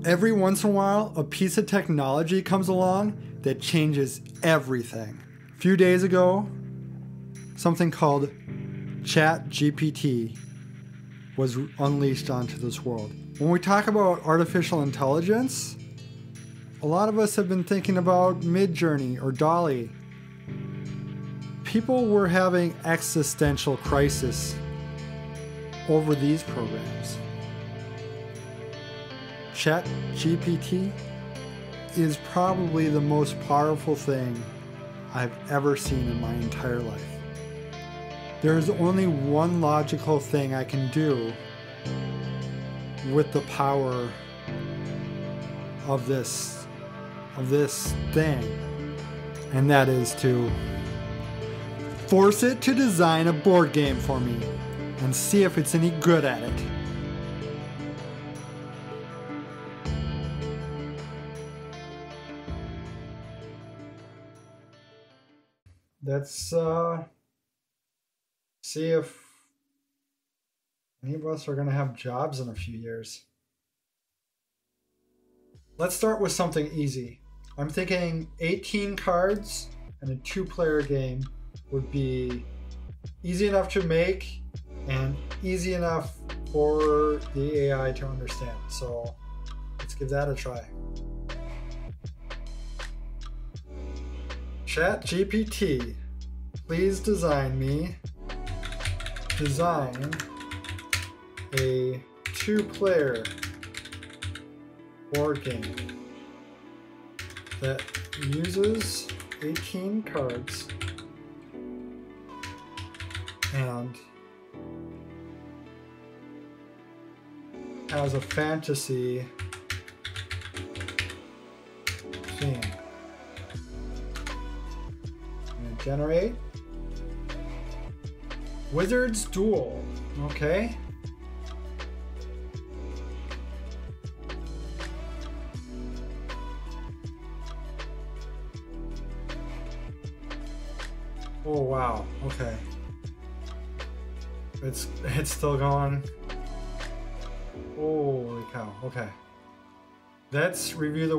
Every once in a while, a piece of technology comes along that changes everything. A few days ago, something called ChatGPT was unleashed onto this world. When we talk about artificial intelligence, a lot of us have been thinking about Midjourney or Dolly. People were having existential crisis over these programs. ChatGPT is probably the most powerful thing I've ever seen in my entire life. There is only one logical thing I can do with the power of this thing, and that is to force it to design a board game for me and see if it's any good at it. Let's see if any of us are going to have jobs in a few years. Let's start with something easy. I'm thinking 18 cards and a 2-player game would be easy enough to make and easy enough for the AI to understand. So let's give that a try. ChatGPT, please design a 2-player board game that uses 18 cards and has a fantasy theme. Generate Wizard's Duel. Okay. Oh wow. Okay. It's still going. Holy cow. Okay. Let's review the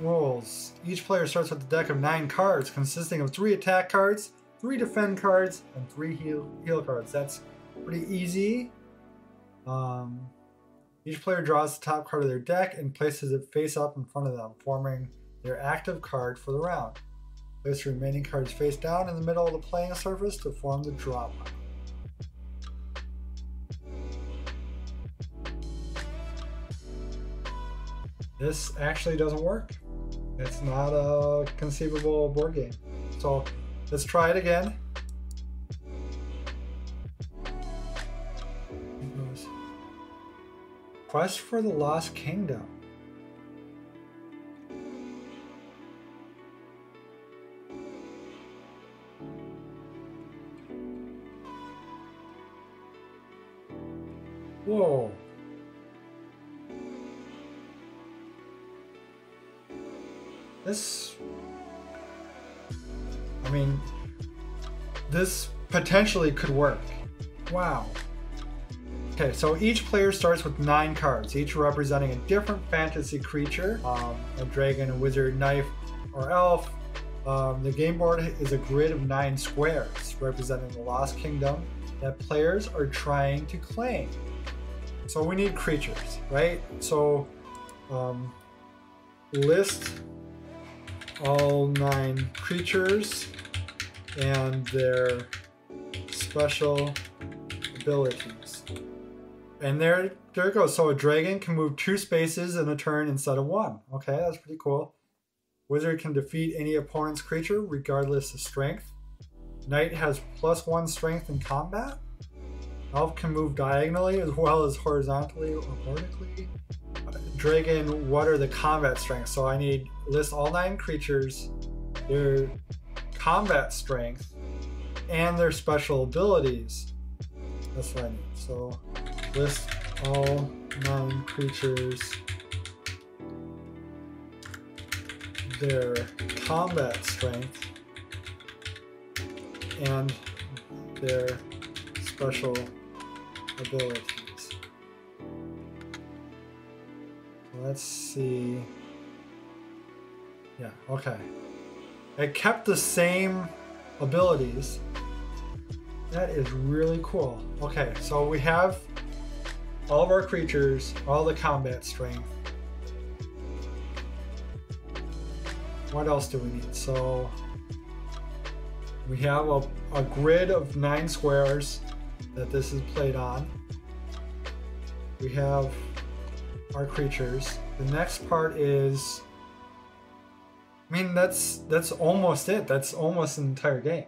rules. Each player starts with a deck of 9 cards consisting of 3 attack cards, 3 defend cards, and 3 heal cards. That's pretty easy. Each player draws the top card of their deck and places it face up in front of them, forming their active card for the round. Place the remaining cards face down in the middle of the playing surface to form the draw pile. This actually doesn't work. It's not a conceivable board game. So let's try it again. It goes, Quest for the Lost Kingdom. Whoa. This potentially could work. Wow. Okay, so each player starts with 9 cards, each representing a different fantasy creature, a dragon, a wizard, knight, or elf. The game board is a grid of 9 squares, representing the Lost Kingdom that players are trying to claim. So we need creatures, right? So list all 9 creatures and their special abilities. And there it goes. So a dragon can move 2 spaces in a turn instead of 1. Okay, that's pretty cool. Wizard can defeat any opponent's creature regardless of strength. Knight has +1 strength in combat. Elf can move diagonally as well as horizontally or vertically. Dragon, what are the combat strengths? So I need list all 9 creatures, their combat strength, and their special abilities. That's what I need. So list all 9 creatures, their combat strength, and their special abilities. So let's see. Yeah, okay. It kept the same abilities. That is really cool. Okay, so we have all of our creatures, all the combat strength. What else do we need? So we have a grid of 9 squares that this is played on. We have our creatures. The next part is, I mean, that's almost it. That's almost an entire game.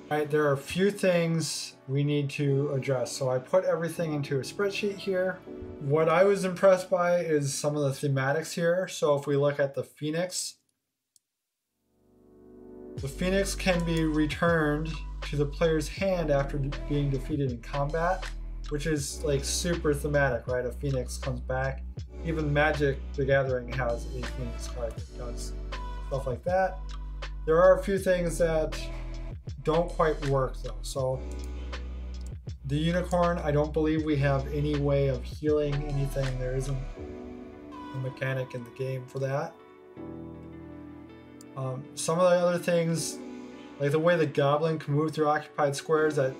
All right, there are a few things we need to address. So I put everything into a spreadsheet here. What I was impressed by is some of the thematics here. So if we look at the Phoenix can be returned to the player's hand after being defeated in combat, which is like super thematic, right? A Phoenix comes back. Even Magic the Gathering has a Phoenix card that does stuff like that. There are a few things that don't quite work though. So the unicorn, I don't believe we have any way of healing anything. There isn't a mechanic in the game for that. Some of the other things, like the way the goblin can move through occupied squares, that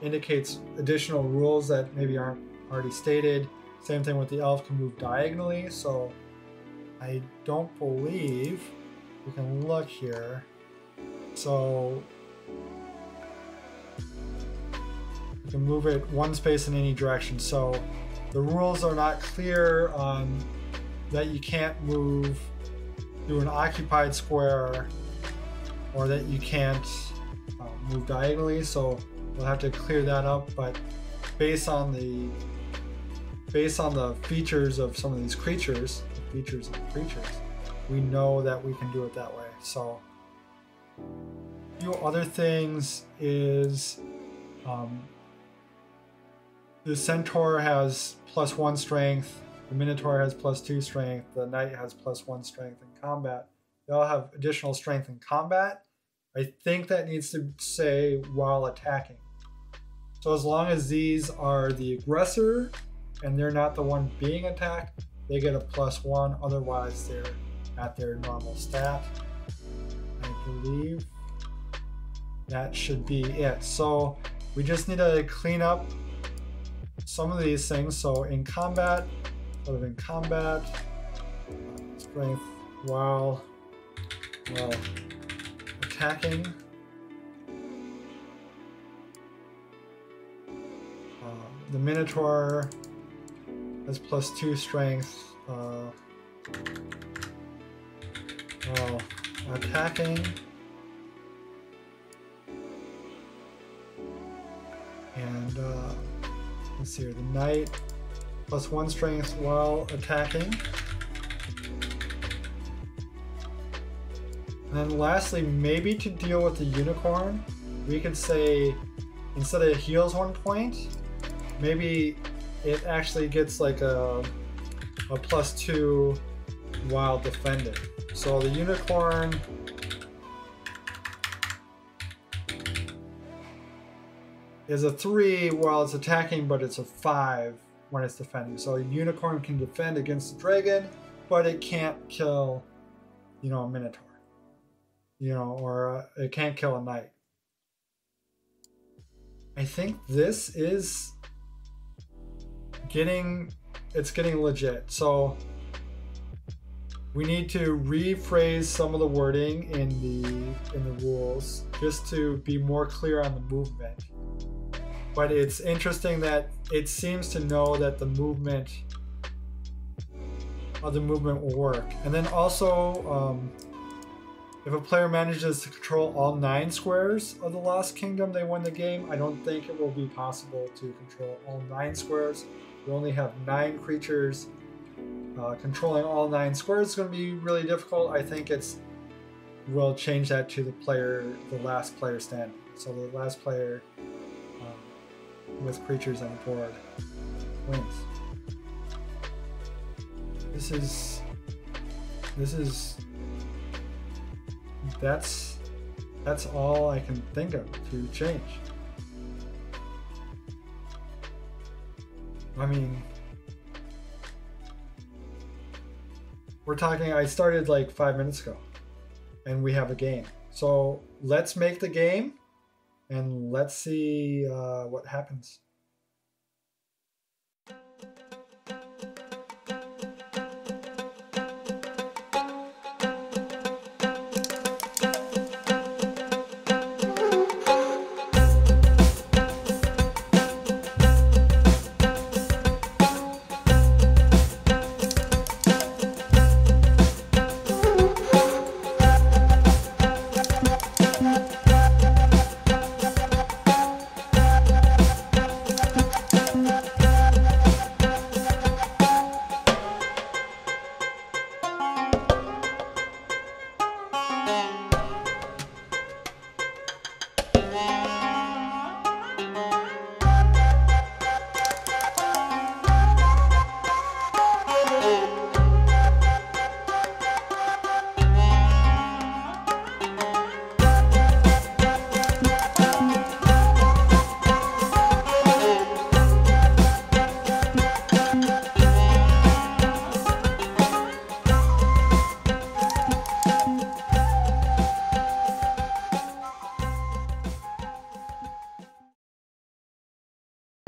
indicates additional rules that maybe aren't already stated. Same thing with the elf, can move diagonally. So I don't believe, we can look here. So you can move it 1 space in any direction. So the rules are not clear on that you can't move through an occupied square, or that you can't move diagonally. So we'll have to clear that up. But based on the features of some of these creatures, we know that we can do it that way. So a few other things is the centaur has +1 strength, the minotaur has +2 strength, the knight has +1 strength in combat. They all have additional strength in combat. I think that needs to say while attacking. So as long as these are the aggressor and they're not the one being attacked, they get a +1. Otherwise, they're at their normal stat. I believe that should be it. So we just need to clean up some of these things. So in combat, strength while attacking. The minotaur has +2 strength while attacking. And let's see here, the knight +1 strength while attacking. And then lastly, maybe to deal with the unicorn, we could say instead of it heals 1 point, maybe it actually gets like a +2 while defending. So the unicorn is a 3 while it's attacking, but it's a 5 when it's defending. So a unicorn can defend against the dragon, but it can't kill, a minotaur, or it can't kill a knight. I think this is getting legit. So we need to rephrase some of the wording in the rules just to be more clear on the movement. But it's interesting that it seems to know that the movement will work. And then also, if a player manages to control all 9 squares of the Lost Kingdom, they win the game. I don't think it will be possible to control all 9 squares. We only have 9 creatures. Controlling all 9 squares is going to be really difficult. I think we'll change that to the last player standing. So the last player with creatures on the board wins. That's all I can think of to change. I mean, We're talking, I started like 5 minutes ago, and we have a game. So let's make the game, and let's see what happens.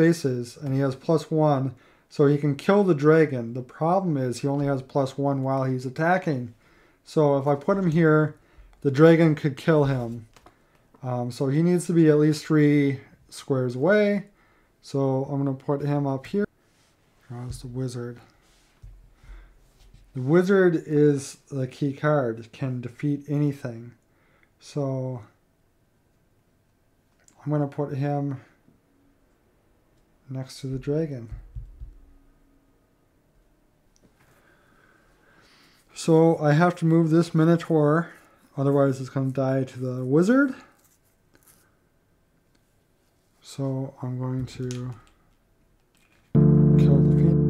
Spaces, and he has +1, so he can kill the dragon. The problem is he only has +1 while he's attacking. So if I put him here, the dragon could kill him. So he needs to be at least 3 squares away. So I'm going to put him up here. How's the wizard? The wizard is the key card. It can defeat anything. So I'm going to put him next to the dragon. So I have to move this minotaur, otherwise it's going to die to the wizard. So I'm going to kill the phoenix.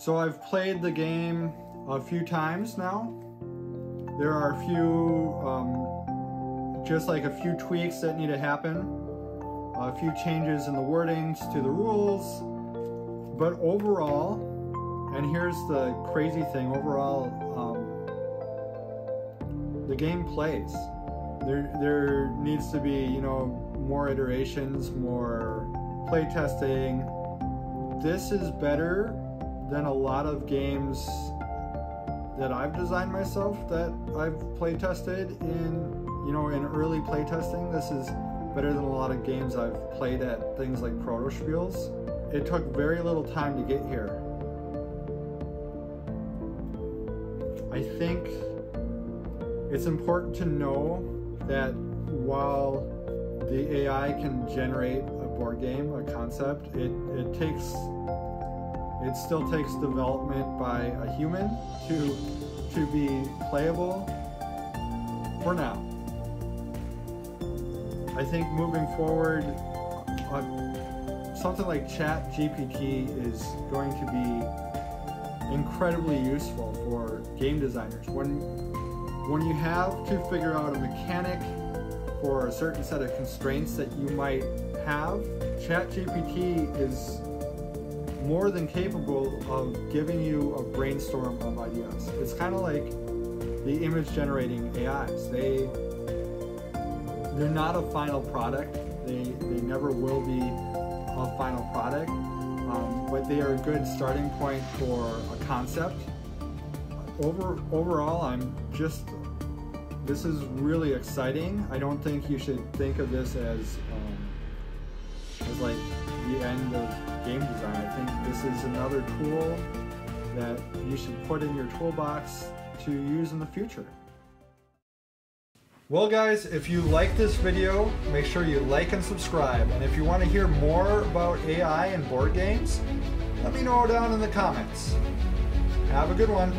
So I've played the game a few times now. There are a few, just like a few tweaks that need to happen, a few changes in the wordings to the rules, but overall, and here's the crazy thing, overall, the game plays. There needs to be, you know, more iterations, more play testing. This is better than a lot of games that I've designed myself that I've play tested in, you know, in early play testing. This is better than a lot of games I've played at things like proto-spiels. It took very little time to get here. I think it's important to know that while the AI can generate a board game, a concept, it still takes development by a human to be playable for now. I think moving forward, something like ChatGPT is going to be incredibly useful for game designers. When you have to figure out a mechanic for a certain set of constraints that you might have, ChatGPT is more than capable of giving you a brainstorm of ideas. It's kind of like the image generating AIs. They're not a final product. They never will be a final product, but they are a good starting point for a concept. Overall, this is really exciting. I don't think you should think of this as like the end of game design. I think this is another tool that you should put in your toolbox to use in the future. Well guys, if you like this video, make sure you like and subscribe. And if you want to hear more about AI and board games, let me know down in the comments. Have a good one.